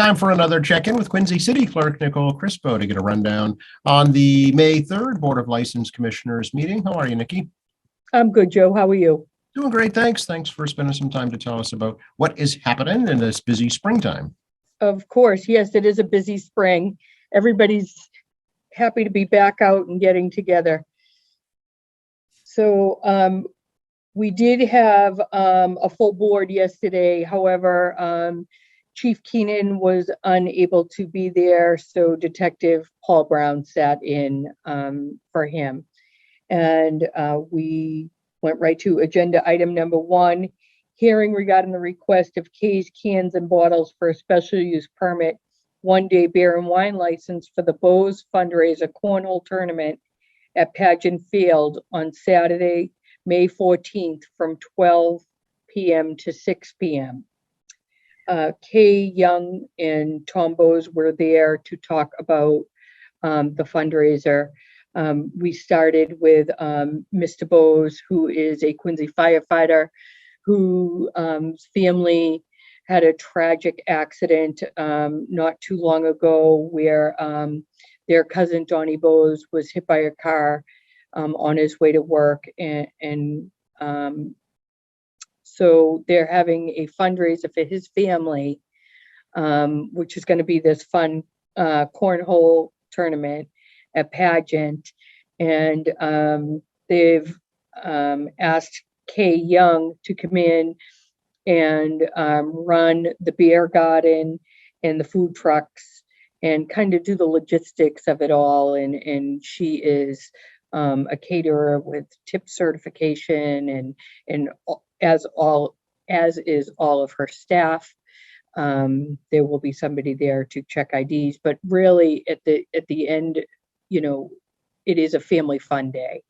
Time for another check-in with Quincy City Clerk Nicole Crispo to get a rundown on the May 3rd Board of License Commissioners meeting. How are you, Nikki? I'm good, Joe. How are you? Doing great, thanks. Thanks for spending some time to tell us about what is happening in this busy springtime. Of course, yes, it is a busy spring. Everybody's happy to be back out and getting together. So we did have a full board yesterday. However, Chief Keenan was unable to be there, so Detective Paul Brown sat in for him. And we went right to agenda item number 1, hearing regarding the request of K's Cans and Bottles for a special use permit, 1-day beer and wine license for the Bose fundraiser cornhole tournament at Pageant Field on Saturday, May 14th from 12 p.m. to 6 p.m. Kay Young and Tom Bose were there to talk about the fundraiser. We started with Mr. Bose, who is a Quincy firefighter, whose family had a tragic accident not too long ago where their cousin Donnie Bose was hit by a car on his way to work, and so they're having a fundraiser for his family, which is going to be this fun cornhole tournament at Pageant. And they've asked Kay Young to come in and run the beer garden and the food trucks and kind of do the logistics of it all. And she is a caterer with tip certification, and as is all of her staff. There will be somebody there to check IDs, but really at the end, you know, it is a family fun day.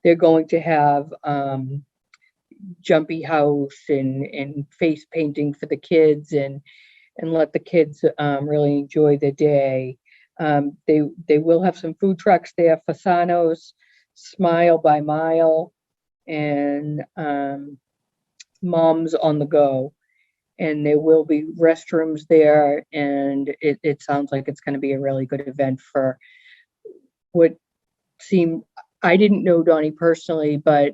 They're going to have jumpy house and face painting for the kids, and let the kids really enjoy the day. They will have some food trucks there: Fasano's, Smile by Mile, and Moms on the Go. And there will be restrooms there, and it sounds like it's going to be a really good event for what seemed, I didn't know Donnie personally, but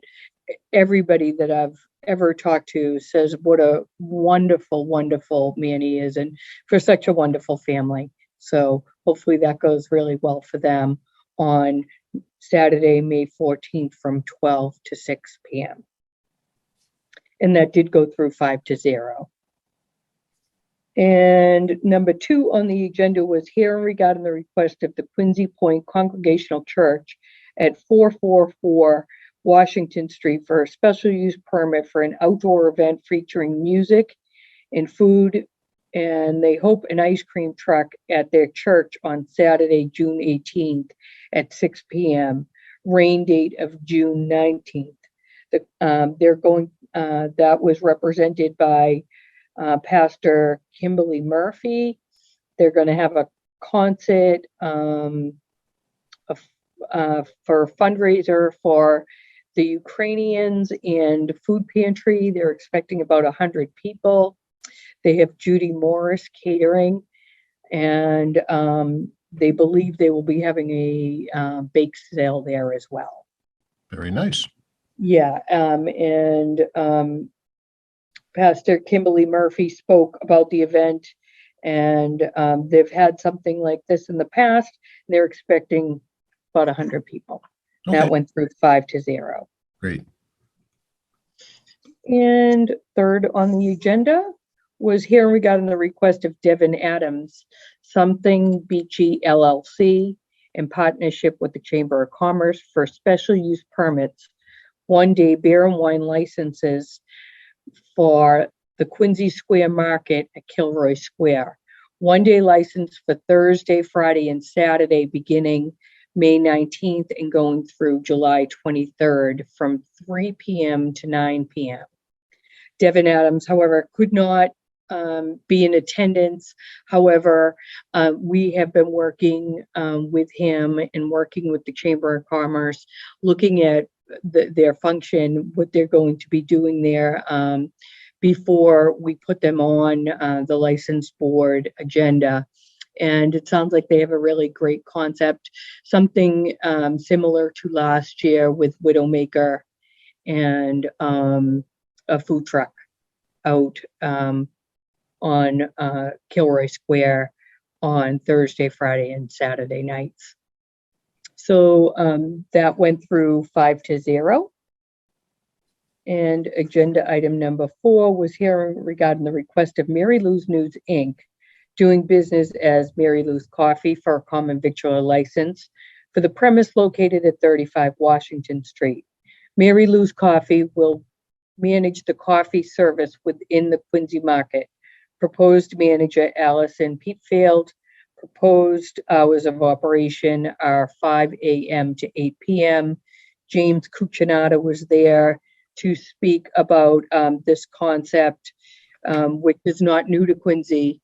everybody that I've ever talked to says what a wonderful, wonderful man he is, and for such a wonderful family. So hopefully that goes really well for them on Saturday, May 14th from 12 to 6 p.m. And that did go through 5-0. And number 2 on the agenda was hearing regarding the request of the Quincy Point Congregational Church at 444 Washington Street for a special use permit for an outdoor event featuring music and food, and they hope an ice cream truck at their church on Saturday, June 18th at 6 p.m. Rain date of June 19th. That was represented by Pastor Kimberly Murphy. They're going to have a concert for a fundraiser for the Ukrainians and food pantry. They're expecting about 100 people. They have Judy Morris catering, and they believe they will be having a bake sale there as well. Very nice. Yeah, and Pastor Kimberly Murphy spoke about the event, and they've had something like this in the past. They're expecting about 100 people. Okay. That went through 5-0. Great. And third on the agenda was hearing regarding the request of Devin Adams, Something Beachy LLC, in partnership with the Chamber of Commerce for special use permits, 1-day beer and wine licenses for the Quincy Square Market at Kilroy Square. 1-day license for Thursday, Friday, and Saturday beginning May 19th and going through July 23rd from 3 p.m. to 9 p.m. Devin Adams, however, could not be in attendance. However, we have been working with him and working with the Chamber of Commerce, looking at their function, what they're going to be doing there. before we put them on the license board agenda. And it sounds like they have a really great concept, something similar to last year with Widowmaker and a food truck out on Kilroy Square on Thursday, Friday, and Saturday nights. So that went through 5-0. And agenda item number 4 was hearing regarding the request of Mary Lou's News, Inc., doing business as Mary Lou's Coffee for a common victualler license for the premise located at 35 Washington Street. Mary Lou's Coffee will manage the coffee service within the Quincy market. Proposed manager Allison Petefield. Proposed hours of operation are 5 a.m. to 8 p.m. James Cucinato was there to speak about this concept, which is not new to Quincy.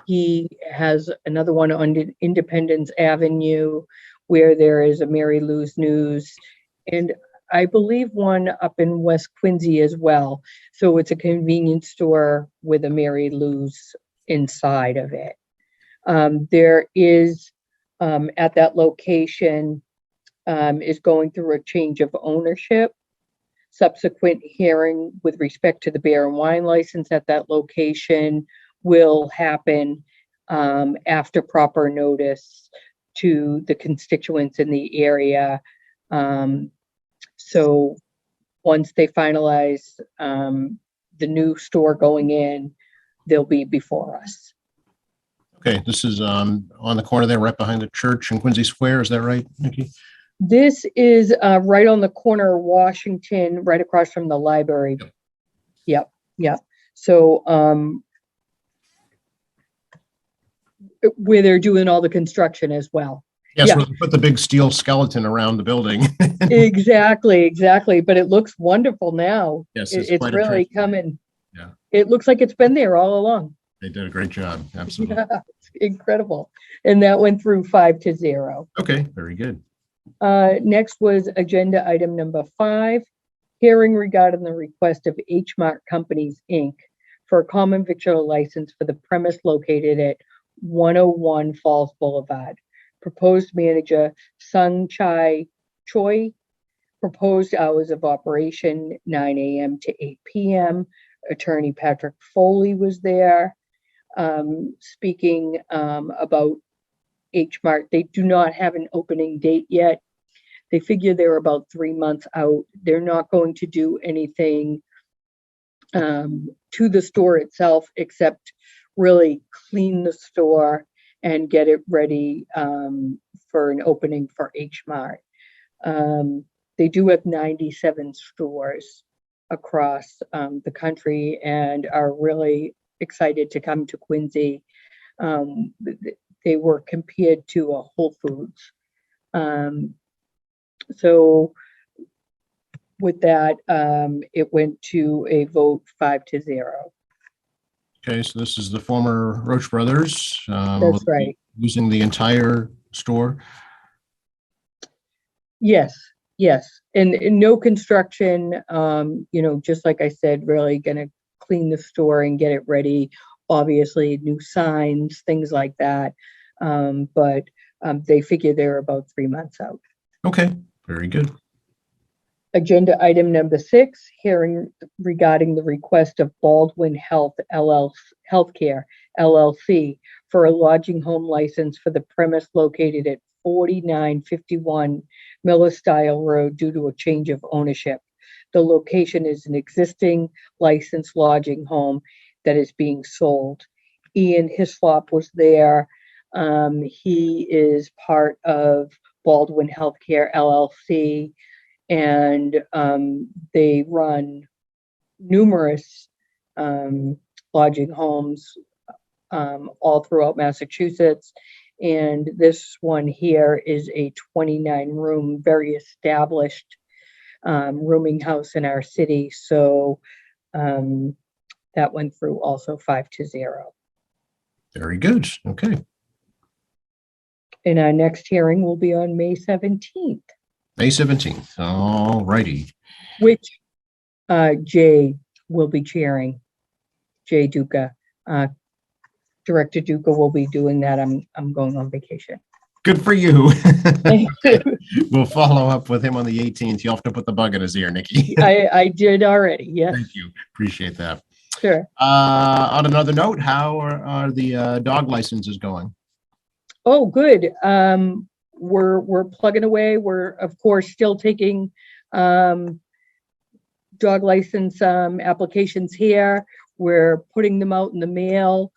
He has another one on Independence Avenue where there is a Mary Lou's News, and I believe one up in West Quincy as well. So it's a convenience store with a Mary Lou's inside of it. There is at that location is going through a change of ownership. Subsequent hearing with respect to the beer and wine license at that location will happen after proper notice to the constituents in the area. So once they finalize the new store going in, they'll be before us. Okay, this is on the corner there, right behind the church in Quincy Square. Is that right, Nikki? This is right on the corner of Washington, right across from the library. Yep. So where they're doing all the construction as well. Yes, Yeah. where they put the big steel skeleton around the building. Exactly. But it looks wonderful now. Yes, It's quite a really transformation. coming. Yeah. It looks like it's been there all along. They did a great job. Absolutely. Yeah, it's incredible. And that went through 5-0. Okay, very good. Next was agenda item number 5, hearing regarding the request of H Mart Companies, Inc. for a common victualler license for the premise located at 101 Falls Boulevard. Proposed manager Sung Chai Choi. Proposed hours of operation 9 a.m. to 8 p.m. Attorney Patrick Foley was there speaking about H Mart. They do not have an opening date yet. They figure they're about 3 months out. They're not going to do anything to the store itself except really clean the store and get it ready for an opening for H Mart. They do have 97 stores across the country and are really excited to come to Quincy. They were compared to a Whole Foods. So with that, it went to a vote 5-0. Okay, so this is the former Roach Brothers. That's right. Using the entire store. Yes. And no construction, just like I said, really going to clean the store and get it ready. Obviously, new signs, things like that. But they figure they're about 3 months out. Okay, very good. Agenda item number 6, hearing regarding the request of Baldwin Healthcare LLC for a lodging home license for the premise located at 4951 Miller Style Road due to a change of ownership. The location is an existing licensed lodging home that is being sold. Ian Hislop was there. He is part of Baldwin Healthcare LLC, and they run numerous lodging homes all throughout Massachusetts. And this one here is a 29-room, very established rooming house in our city. So that went through also 5-0. Very good. Okay. And our next hearing will be on May 17th. May 17th. All righty. Which Jay will be chairing. Jay Duca, Director Duca will be doing that. I'm going on vacation. Good for you. Thank you. We'll follow up with him on the 18th. You'll have to put the bug in his ear, Nikki. I did already. Yes, Thank you. Appreciate that. sure. On another note, how are the dog licenses going? Oh, good. We're plugging away. We're of course still taking dog license applications here. We're putting them out in the mail.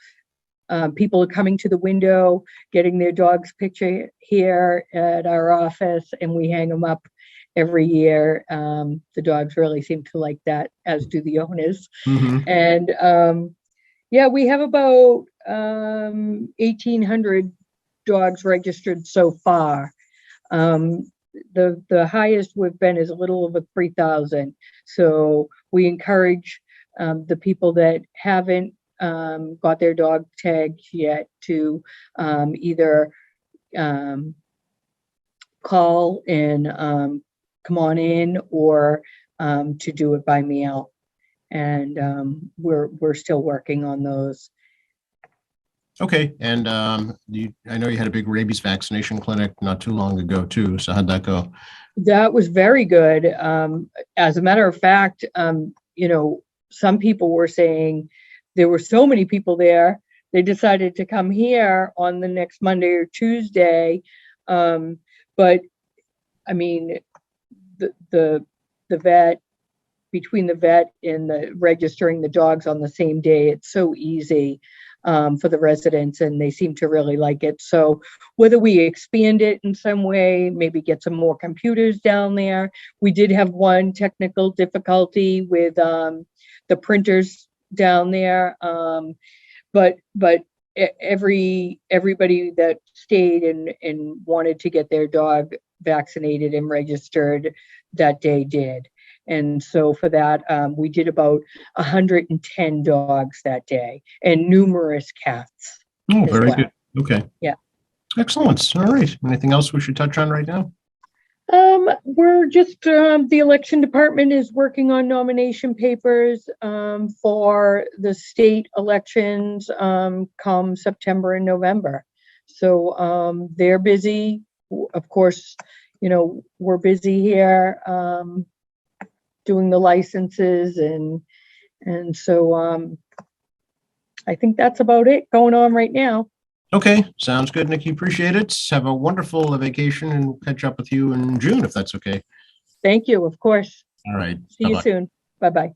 People are coming to the window, getting their dog's picture here at our office, and we hang them up every year. The dogs really seem to like that, as do the owners. Mhm. And yeah, we have about 1,800 dogs registered so far. The highest we've been is a little over 3,000. So we encourage the people that haven't got their dog tagged yet to either call and come on in, or to do it by mail. And we're still working on those. Okay, and I know you had a big rabies vaccination clinic not too long ago too. So how'd that go? That was very good. As a matter of fact, some people were saying there were so many people there, they decided to come here on the next Monday or Tuesday. But I mean, the vet, between the vet and the registering the dogs on the same day, it's so easy for the residents, and they seem to really like it. So whether we expand it in some way, maybe get some more computers down there. We did have one technical difficulty with the printers down there, but everybody that stayed and wanted to get their dog vaccinated and registered that day did. And so for that, we did about 110 dogs that day, and numerous cats. Oh, as very well. good. Okay. Yeah. Excellent. All right. Anything else we should touch on right now? We're just, the election department is working on nomination papers for the state elections come September and November. So they're busy. Of course, we're busy here doing the licenses, and so I think that's about it going on right now. Okay, sounds good, Nikki. Appreciate it. Have a wonderful vacation, and we'll catch up with you in June if that's okay. Thank you, of course. All right. See you Bye-bye. soon. Bye-bye.